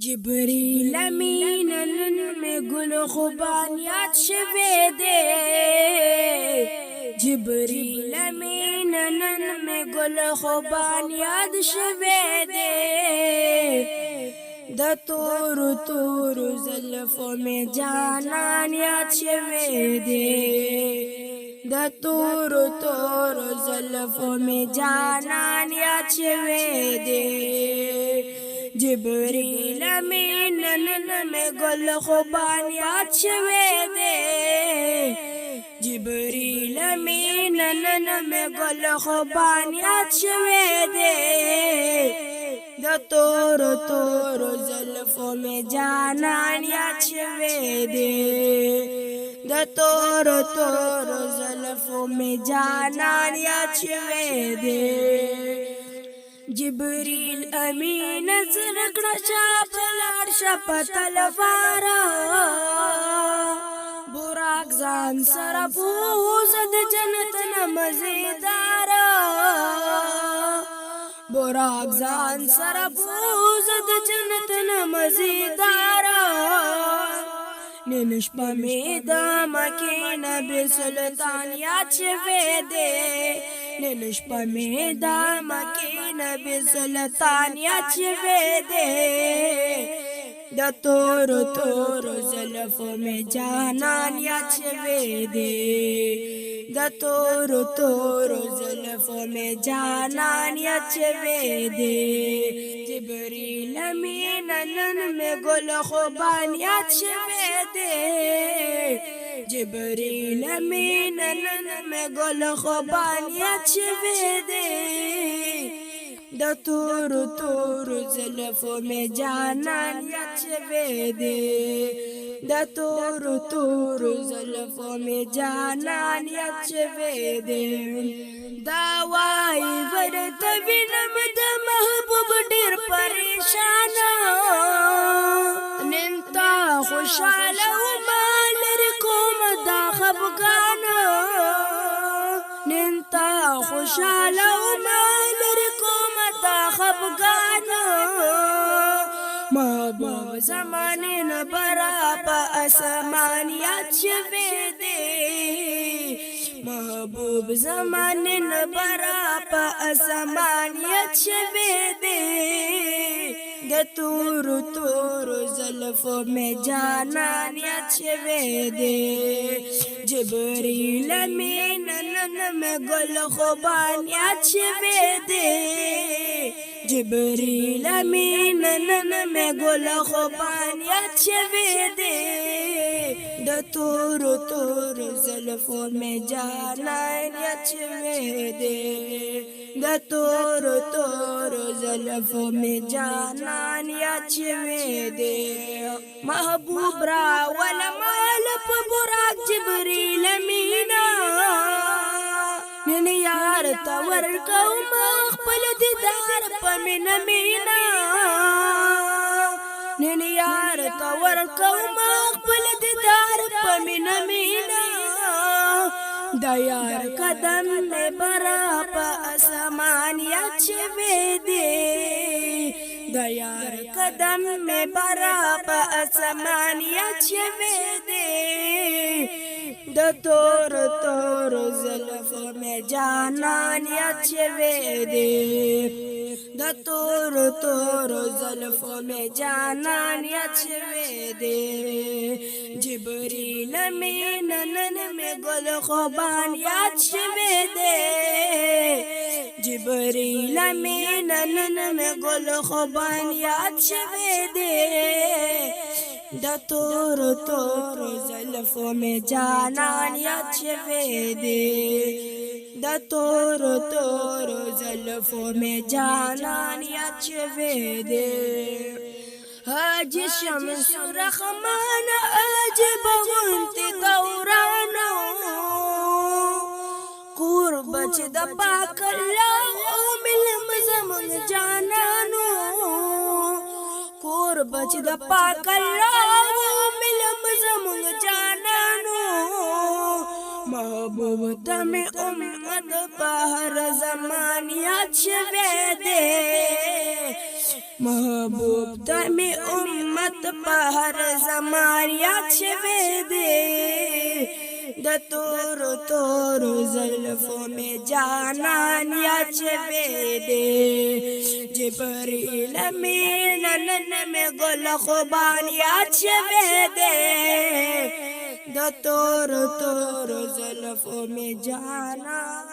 جبريل امین نن میں گل خوبانیات شوے دے جبريل امین نن میں گل خوبانیات شوے دے د تور تور زلفوں میں جانان یاد شوے دے د تور تور زلفوں میں جانان یاد شوے دے جبريل امین نن میں گل خوبانیات شوے دے جبريل امین نن میں گل خوبانیات شوے دے د تور تور زلفوں میں جانان یاد شوے دے د تور تور زلفوں میں جانان یاد شوے دے جبريل امین زرکڑا شاپ لار شپ تلوارا براق زان سر پوزد جنت نمزیدارا براق زان سر پوزد جنت نمزیدارا ننش پمیدا مکی نبی سلطان یاد شوے دے ننش پمیدا مکی نبی سلطان یاد شوے دے د تور تور زلفوں میں جانان یاد شوے دے د تور تور زلفوں میں جانان یاد شوے دے جبريل امین نن میں گل خوبان یاد شوے دے جبريل امین نن میں گل خوبان یاد شوے دے د تور تور زلفوں میں جانان یاد شوے دے د تور تور زلفوں میں جانان یاد شوے دے دا وای ورته وینم د محبوب ډیر پریشان ننتا خوشاله مال کوم دا خفګان ننتا خوشاله مال کوم دا خفګان محبوب زمانه نه برا په اسمان یاد شوے دے محبوب زمانه نه برا په اسمان یاد شوے دے د تور تور زلفوں میں جانان یاد شوے دے جبريل امین نن میں گل خوبان یاد شوے دے جبريل امین نن میں گل خوبان یاد شوے دے د تور تور زلفوں میں جانان یاد شوے دے د تور تور زلفوں میں جانان یاد شوے دے محبوب را ولمال په براق جبريل امینا نن یار تور کوم خپل دیدار په مینا مینا نن یار تور کوم خپل دیدار په مینا مینا دا یار قدم میں برا پا اسمان یاد شوے دے دا یار قدم میں برا پا اسمان یاد شوے دے د تور تور زلفوں میں جانان یاد شوے دے د تور تور زلفوں میں جانان یاد شوے دے جبريل امین نن میں گل خوبان یاد شوے دے جبريل امین نن میں گل خوبان یاد شوے دے د تور تور زلفوں میں جانان یاد شوے دے د تور تور زلفوں میں جانان یاد شوے دے حاج شمس رحمان عجب غنت دورانو کور بچ د پاک الله ملم زمن جانانو کور بچ د پاک الله ملم زمن جانانو محبوب تم امت په هر زمان یاد شوے دے महबूब तमी उम्मत पहर ज़मान याद शवे दे द तोर तोर ज़ुल्फ़ों में जानान याद शवे दे जिब्रील अमीन में गुल खुबान याद शवे दे द तोर तोर ज़ुल्फ़ों में जाना